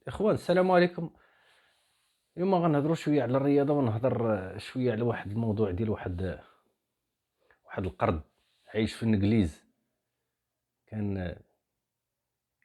اخوان السلام عليكم. اليوم غنهضروا شويه على الرياضه، ونهضر شويه على واحد الموضوع ديال واحد القرد عايش في الانجليز. كان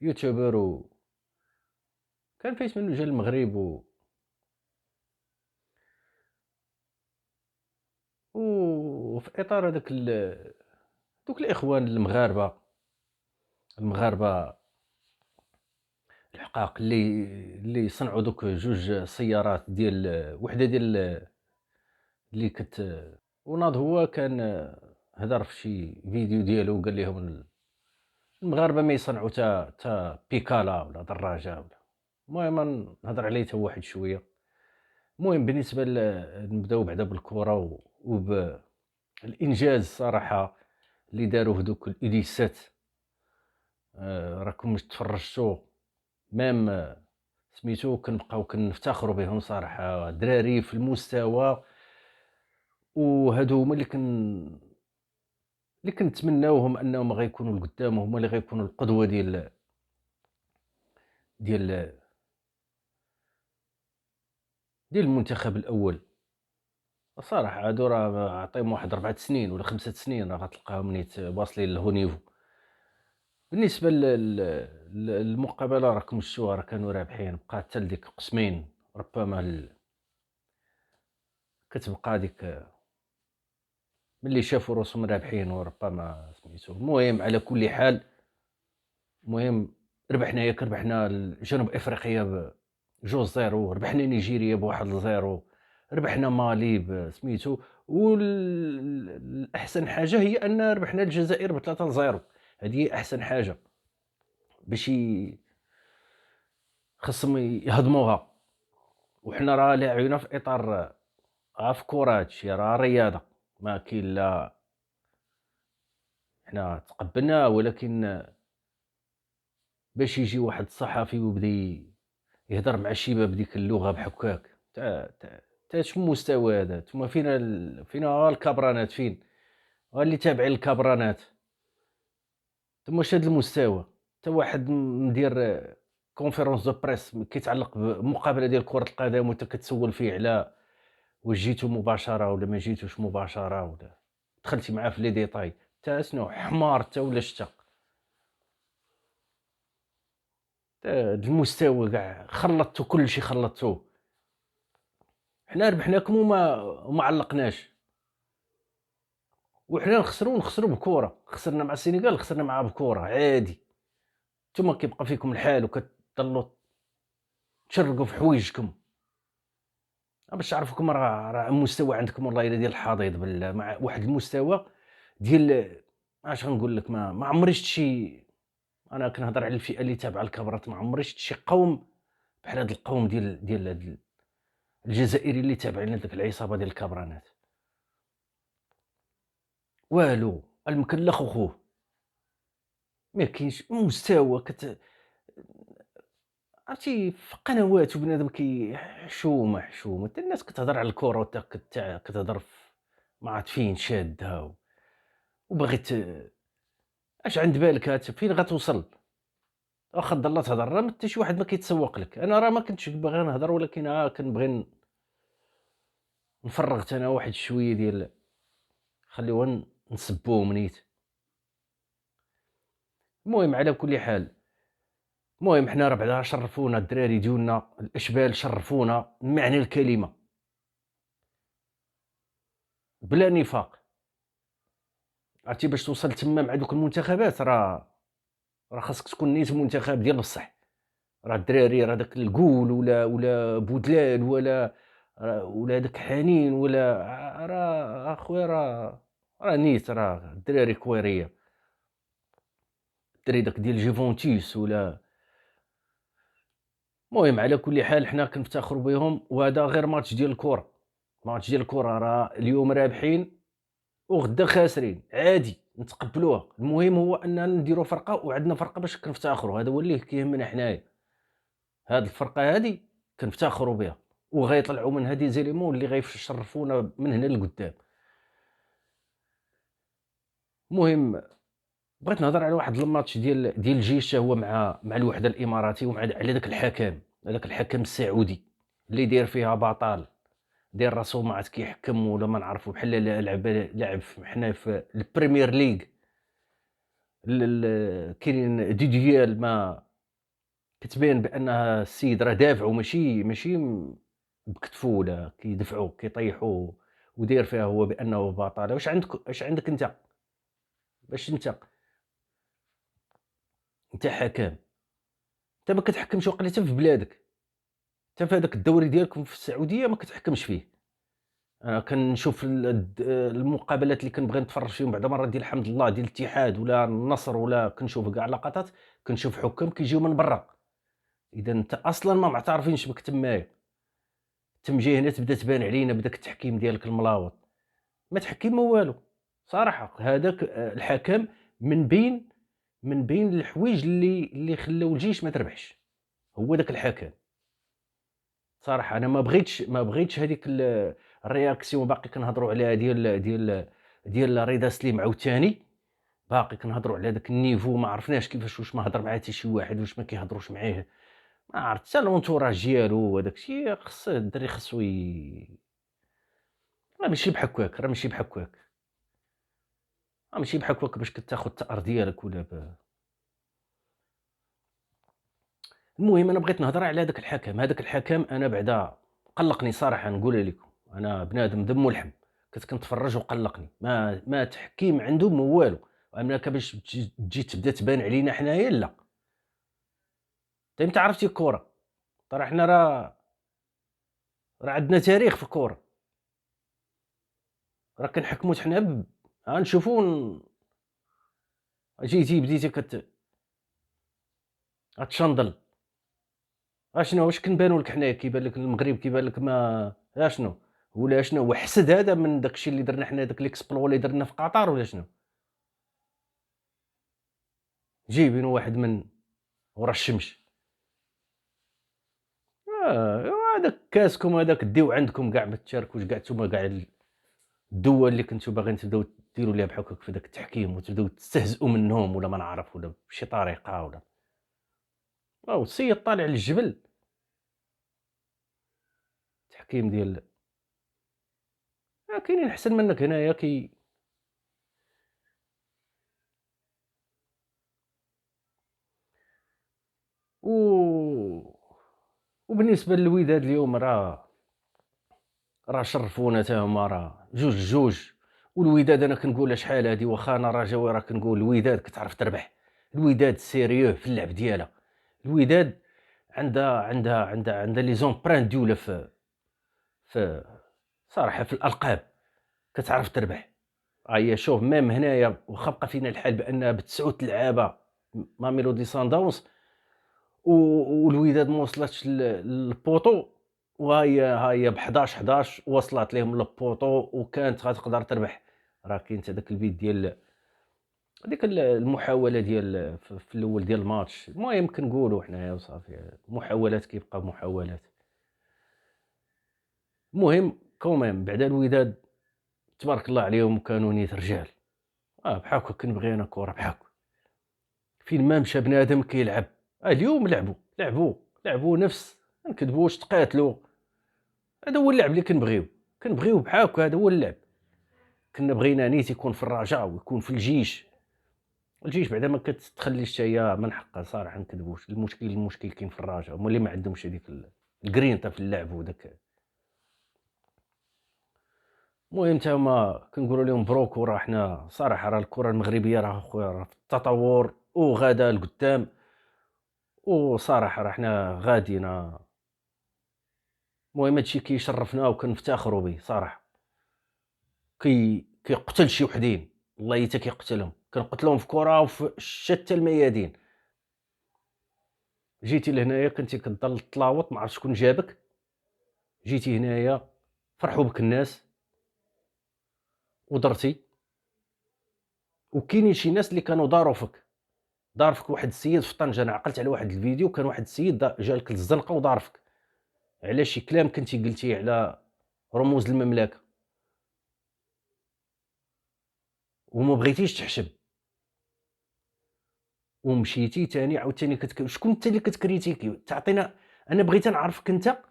يوتيوبر، وكان فايت منه جا المغرب وفي اطار دوك الاخوان المغاربه الحقاق اللي صنعوا دوك جوج سيارات، ديال وحده ديال اللي وناض هو كان هدر في شي فيديو ديالو وقال لهم المغاربه ما يصنعوا تا بيكالا ولا دراجه ولا. المهم نهضر عليه تا واحد شويه. المهم بالنسبه نبداو بعدا بالكره وبالانجاز صراحه اللي داروه دوك الاوديسات. راكم مش تفرجتوا؟ ميم سميتو كنبقاو كنفتخروا بهم صراحه، دراري في المستوى. وهادو هما اللي كنتمناوهم انهم غيكونوا القدام، هما اللي غيكونوا القدوه ديال ديال المنتخب الاول. صراحه هادو راه عطيهم واحد 4 سنين ولا 5 سنين، راه غتلقاهم نيت واصلين لهو نيفو. بالنسبه للمقابله، راكم شفتوها، راه كانوا رابحين، بقى حتى لديك قسمين ربما كتبقى ديك ملي شافوا روسهم رابحين وربما سميتو. المهم على كل حال، المهم ربحنا، ياك ربحنا جنوب افريقيا ب2-0، ربحنا نيجيريا ب1-0، ربحنا مالي سميتو. والاحسن حاجه هي ان ربحنا الجزائر ب3-0. هذه احسن حاجه باش خصهم يهضموها. وحنا راه لاعبين في اطار في كره، هادشي راه رياضه، ما كاين لا. حنا تقبلنا، ولكن باش يجي واحد الصحفي ويبدا يهضر مع الشباب بديك اللغه بحكاك، تا شنو المستوى هذا؟ نتوما فين الكبرانات؟ فين اللي تابعين الكبرانات؟ نتوما واش هذا المستوى؟ تا واحد مدير كونفيرونس دو بريس كيتعلق بمقابله ديال كره القدم، وانت كتسول فيه على واش جيتو مباشره ولا ما جيتوش مباشره، ولا دخلتي معاه في لي ديتاي. تا شنو حمار تا ولا شتا؟ تا هاد المستوى كاع خلطتو، كلشي خلطتوه. حنا ربحناكم وما علقناش. وحنا نخسروا بكره، خسرنا مع السنغال، خسرنا معاها بكره عادي. نتوما كيبقى فيكم الحال وكتضلوا تشرقوا في حوايجكم. باش تعرفوكم راه المستوى عندكم والله الا ديال الحضيض، بالله مع واحد المستوى ديال اش غنقول لك. ما عمري شفت شي. انا كنهضر على الفئه اللي تابعه الكبرات، ما عمري شفت شي قوم بحال هاد القوم ديال هاد الجزائري اللي تابعين لديك العصابه ديال الكبرانات. والو، المكلخ وخوه. ما كاينش مستوى عرفتي في قنوات وبنادم حشومه حشومه. حتى الناس كتهضر على الكره وانت كتهضر ما عرفت فين شادها وباغي اش عند بالك؟ فين غتوصل؟ واخا تضل تهضر، راه حتى شي واحد ما كيتسوق لك. انا راه ما كنتش باغي نهضر، ولكن كنبغي نفرغ انا واحد شويه ديال خليوها نسبوهم نيت. المهم على كل حال، المهم حنا راه بعدا شرفونا الدراري ديالنا الاشبال، شرفونا بمعنى الكلمه بلا نفاق. عرفتي باش توصل تما مع دوك المنتخبات، راه خاصك تكون نيت منتخب ديال بصح. راه الدراري، راه داك القول ولا بودلال ولا داك حنين ولا راه اخويا، راه نيت، راه الدراري كويريه. الدراري داك ديال جيفونتيس ولا. المهم على كل حال حنا كنفتخروا بهم، وهذا غير ماتش ديال الكره. ماتش ديال الكره راه اليوم رابحين وغدا خاسرين، عادي نتقبلوها. المهم هو اننا نديروا فرقه وعندنا فرقه باش كنفتخروا. هذا هو اللي كيهمنا حنايا. هاد الفرقه هادي كنفتخروا بها، وغيطلعوا من هادي زيليمون اللي غيشرفونا من هنا لقدام. المهم بغيت نهضر على واحد الماتش ديال الجيش، هو مع الوحده الاماراتي، ومع على داك الحكم. هذاك الحكم السعودي اللي داير فيها بطال، داير راسو ما عرفت كيحكم ولا ما نعرفو، بحال لعب حنا في البريمير ليغ كاينين ديال ما كتبان بأنها السيد راه دافعو ماشي بكتفو ولا كيدفعوه كيطيحوه وداير فيها هو بأنه بطل. واش عندك أنت باش أنت حكام، أنت ما كتحكمش واقيلا حتى في بلادك، حتى في هذاك الدوري ديالكم في السعودية ما كتحكمش فيه. أنا كنشوف المقابلات اللي كنبغي نتفرج فيهم بعض المرات ديال حمد الله ديال الاتحاد ولا النصر، ولا كنشوف كاع لقطات، كنشوف حكام كيجيو من برا. إذا أنت أصلًا ما معترفينش بك تمايا، جاي هنا تبدا تبان علينا بداك التحكيم ديالك الملاوط، ما تحكي ما والو. صراحة هذاك الحكم من بين الحوايج اللي خلاو الجيش ما تربحش، هو داك الحكم. صراحة أنا ما بغيتش هذيك الرياكسيون باقي كنهضروا عليها ديال رضا سليم عاوتاني، باقي كنهضروا على داك النيفو ما عرفناش كيفاش، واش ما هضر معاه حتى شي واحد، واش ما كيهضروش معاه، ما عرفت حتى لونطوراج ديالو وداك الشيء. خص الدري خصو راه ماشي بحكاك، ماشي بحكاك باش كتاخد الثأر ديالك ولا المهم أنا بغيت نهضر على هذاك الحكم. هذاك الحكم أنا بعدا قلقني صراحة، نقولها لكم أنا بنادم دم ولحم، كنت كنتفرج وقلقني، ما تحكيم عنده ما والو. أماك باش تجي تبدا تبان علينا حنايا، لا. أنت عرفتي الكرة، ترى حنا راه عندنا تاريخ في الكرة، راه كنحكموا حنا نشوفوا جيتي بديتي غتشنضل. اشنو واش كنبانوا لك حنايا كيبان لك المغرب، كيبان لك ما اشنو، ولا شنو هو حسد هذا من داكشي اللي درنا حنا، داك ليكسبلو اللي درنا في قطر، ولا شنو؟ جايبين واحد من ورا الشمس. هذاك كاسكم هذاك ديو عندكم كاع، ما تشاركوش كاع نتوما كاع الدول اللي كنتو باغيين تبداو ديروا ليها بحال هكاك في داك التحكيم وتبداو تستهزئوا منهم، ولا ما نعرف، ولا بشي طريقه، ولا السيد طالع للجبل التحكيم ديال كاينين احسن منك هنايا و وبالنسبه للوداد اليوم راه شرفونا حتى هما، راه جوج. والوداد انا كنقولها شحال هادي، واخا انا رجاوي راه كنقول الوداد كتعرف تربح، الوداد سيريو في اللعب ديالها، الوداد عندها لي زومبران ديولا في صراحه في الالقاب، كتعرف تربح. هي شوف ميم هنايا واخا بقى فينا الحال بانها بتسعود لعابه ميلودي سان داونز والوداد ما وصلتش للبوطو، ها هي ب11 وصلت لهم للبوطو وكانت غتقدر تربح. راه كاين حتى داك البيت ديال ديك المحاوله ديال في الاول ديال الماتش. المهم كنقولوا حنايا وصافي، محاولات كيبقى محاولات. المهم كوميم بعدا الوداد تبارك الله عليهم كانوا نيت رجال، بحال هكا كنبغي انا كره بحال هكا، فين ما مشى بنادم كيلعب. اليوم لعبوا نفس، ما نكذبوش، تقاتلوا. هذا هو اللعب اللي كنبغيو بحال هكا، هذا هو اللعب. كنا بغينا نيت يكون في الرجاء ويكون في الجيش بعدا ما كتخليش حتى هي من حقها صراحه، ما نكذبوش. المشكل كاين في الرجاء، هما اللي ما عندهمش هذيك الجرينتا في اللعب وداك. المهم حتى هما كنقولوا لهم مبروك، وراه حنا صراحه راه الكره المغربيه راه اخويا راه في التطور وغادا لقدام، وصراحه راه حنا غاديين. المهم هادشي كيشرفنا وكنفتخروا به صراحه. كيقتل شي وحدين، والله حتى كيقتلهم، كنقتلهم في كره وفي شتى الميادين. جيتي لهنايا كنتي كتضل تلاوط، ما عرفت شكون جابك، جيتي هنايا فرحوا بك الناس ودرتي. وكاينين شي ناس اللي كانوا دار فيك واحد السيد في طنجة. انا عقلت على واحد الفيديو، كان واحد السيد جالك للزنقه ودار فيك على شي كلام كنتي قلتيه على رموز المملكه، وما بغيتيش تحشم، ومشيتي تاني عاوتاني شكون انت اللي كتكريتيكي؟ تعطينا انا بغيت نعرفك انت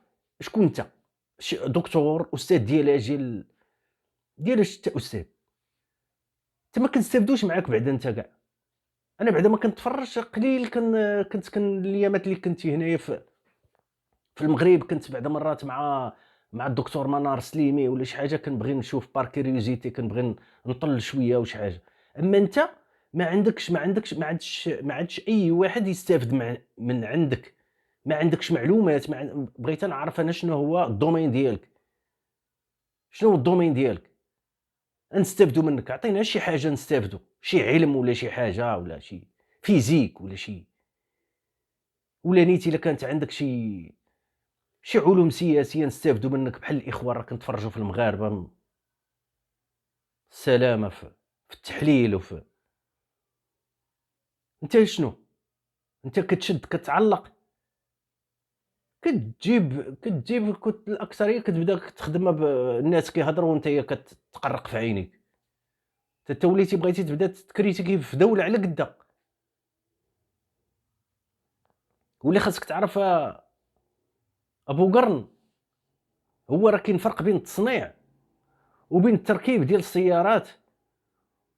شكون انت، دكتور استاذ ديال اجي ديال اش انت استاذ؟ انت ما كنستافدوش معاك بعدا انت كاع. انا بعدا ما كنتفرجش قليل، كنت الايامات اللي كنتي هنايا في المغرب، كنت بعدا مرات مع الدكتور منار سليمي ولا شي حاجه، كنبغي نشوف بار كيوريوزيتي، كنبغي نطل شويه وشي حاجه. اما انت ما عندش اي واحد يستافد من عندك، ما عندكش معلومات، بغيت نعرف انا شنو هو الدومين ديالك، شنو هو الدومين ديالك نستافدوا منك. عطينا شي حاجه نستافدوا، شي علم ولا شي حاجه ولا شي فيزيك ولا شي، ولا نيتي الا كانت عندك شي علوم سياسيه نستافدوا منك، بحال الاخوان راه كنتفرجوا في المغاربه السلامه في التحليل انت شنو؟ انت كتشد كتعلق، كتجيب الاكثريه كتبدا تخدم بالناس كيهضروا وانت كتقرق في عينيك. انت وليتي بغيتي تبدا تكريتيكي في دوله على قدها. واللي خاصك تعرف ابو قرن، هو راه كاين فرق بين التصنيع وبين التركيب ديال السيارات.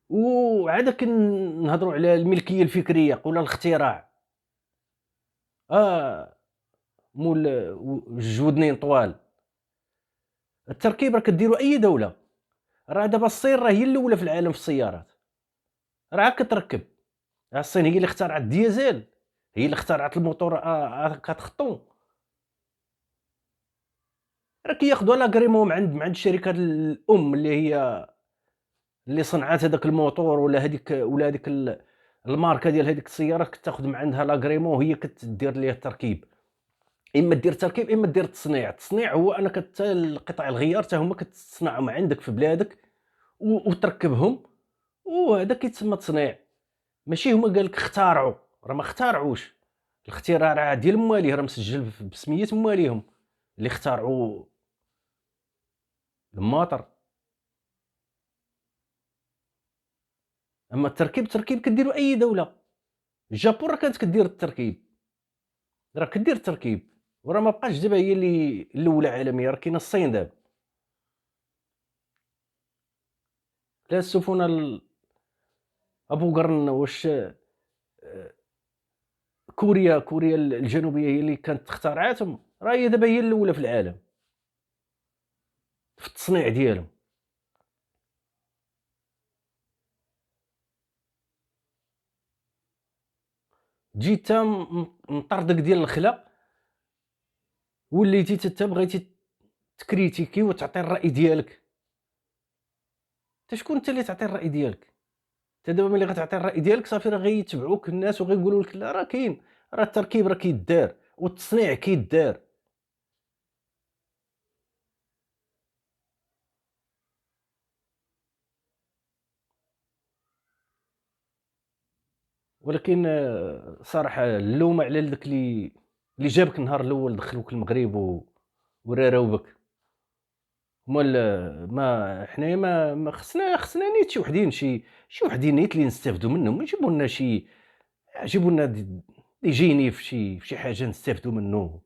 وعاد كنهضروا على الملكيه الفكريه ولا الاختراع. مول جودنين طوال. التركيب راه كديروا اي دوله، راه دابا الصين راه هي الاولى في العالم في السيارات، راه كتركب. الصين هي اللي اخترعت الديزل، هي اللي اخترعت الموتور 4 خطون. راه كياخذوا لاغريمون مع عند الشركات الام اللي صنعات هذاك الموتور ولا هذيك الماركه ديال هذيك السياره، كتاخذ من عندها لاغريمون وهي كتدير ليه التركيب. اما دير تركيب اما دير التصنيع هو انك القطع الغيار حتى هما كتصنعهم عندك في بلادك وتركبهم، وهذا كيتسمى تصنيع. ماشي هما قال لك اخترعوا، راه ما اخترعوش. الاختراع راه ديال مواليه، راه مسجل بسميه مواليهم اللي اخترعوا الماطر. اما التركيب كديروا اي دوله. الجابون راه كانت كدير التركيب، راه كدير التركيب، وراه ما بقاش دابا هي اللي الاولى عالميا، راه كاينه الصين دابا. لا السفن ابو قرن واش كوريا الجنوبيه هي اللي كانت اخترعاتهم، راه هي دابا هي الاولى في العالم في التصنيع ديالهم. تجي تا مطردك ديال الخلا، وليتي حتى بغيتي تكريتيكي وتعطي الراي ديالك. انت شكون انت اللي تعطي الراي ديالك؟ انت دابا ملي غتعطي الراي ديالك صافي راه غيتبعوك الناس وغيقولوا لك لا راه كاين، راه التركيب راه كيدار والتصنيع كيدار. ولكن صراحه اللومه على داك اللي جابك النهار الاول دخلوك المغرب وراوبك. مال ما حنايا ما خصنا نيت شي وحدين، شي وحدين نيت اللي نستافدوا منهم، يجيبوا لنا يجيبوا لنا دي جيني في شي حاجه نستافدوا منه.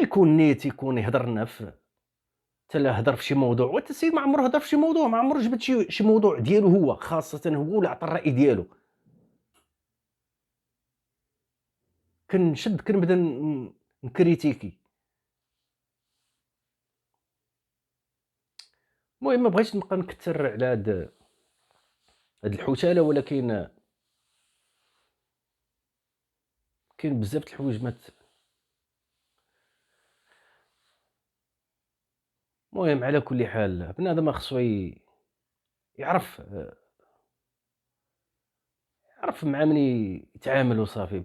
يكون نيت يكون يهضر لنا حتى لا هضر في شي موضوع، وحتى السيد ما عمره هضر في شي موضوع، ما عمره جبد شي موضوع ديالو هو خاصه هو ولا عطى الراي ديالو. كنشد كنبدا نكريتيكي. المهم ما بغيتش نبقى نكثر على هاد الحوتاله، ولكن كاين بزاف د الحوايج المهم على كل حال بنادم خصو يعرف مع من يتعامل وصافي.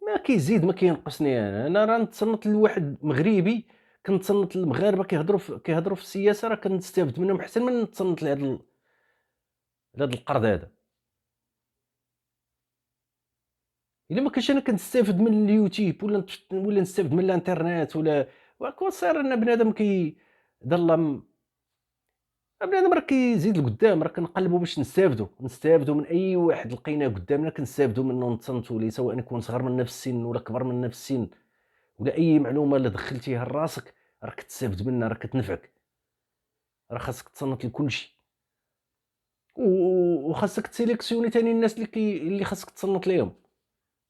ما كيزيد ما كينقصني. انا راه نتصنت لواحد مغربي، كنتصنت للمغاربه كيهضروا في السياسه، راه كنستافد منهم احسن من نتصنت لهاد القرض هذا. الا ما كنتش انا كنستافد من اليوتيوب ولا نستافد من الانترنت ولا وكون صار ان بنادم ظل بنادم راه كيزيد لقدام، راه كنقلبوا باش نستافدوا من أي واحد لقيناه قدامنا كنستافدوا منه نتصنتوا ليه، سواء يكون صغر منا في السن ولا كبر منا في السن، ولا أي معلومة اللي دخلتيها لراسك راك كتستافد منها، راه كتنفعك، راه خاصك تصنت لكلشي، وخاصك تسيليكسيوني تاني الناس اللي خاصك تصنت ليهم.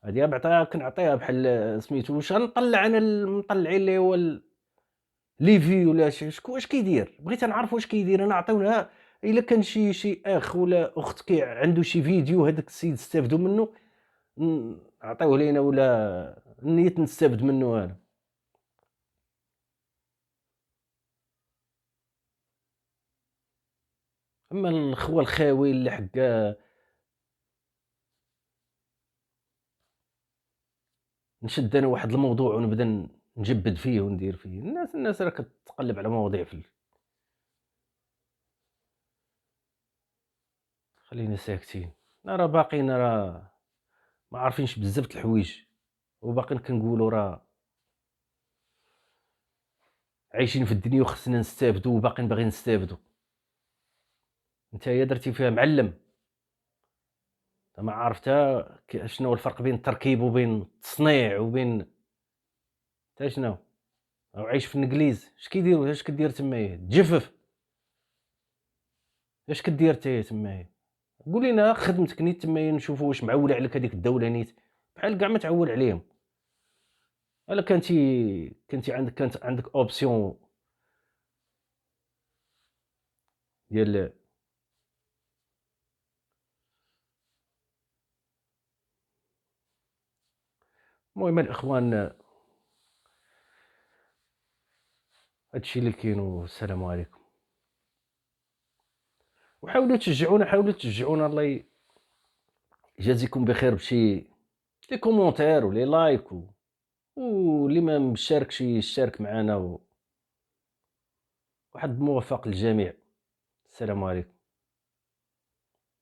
هادي كنعطيها بحال سميتو، واش غنطلع أنا مطلعين اللي هو ليفي ولا واش كيدير، بغيت نعرف واش كيدير، أنا عطيونا إلا كان شي أخ ولا أخت عنده شي فيديو هذاك السيد استافدوا منه عطيوه لينا، ولا نيت نستافد منه أنا. أما الخوّا الخاوي اللي حكا نشد أنا واحد الموضوع ونبدا نجبّد فيه وندير فيه، الناس راه كتقلّب على مواضيع خلينا ساكتين، راه باقيين ما عارفينش بزاف د الحوايج، وباقيين كنقولوا راه عايشين في الدنيا وخصنا نستافدوا وباقيين باغيين نستافدوا. نتايا درتي فيها معلّم، أنت ما عارف حتى شنو هو الفرق بين التركيب وبين التصنيع وبين حتى شنو، وعايش في الإنجليز، اش كيديروا، اش كدير تمايا، تجفف، اش كدير نتايا تمايا؟ قول لينا خدمتك نيت تمايا نشوفوا واش معولة عليك هذيك الدولة نيت، بحال كاع ما تعول عليهم. الا كنتِ كانت عندك option ديال المهم الإخوان، هذا الشيء اللي كاين، والسلام عليكم. وحاولوا تشجعونا، الله يجازيكم بخير بشي لي كومونتير ولي لايك واللي ما مشاركش يشارك معنا، وواحد موفق للجميع. السلام عليكم.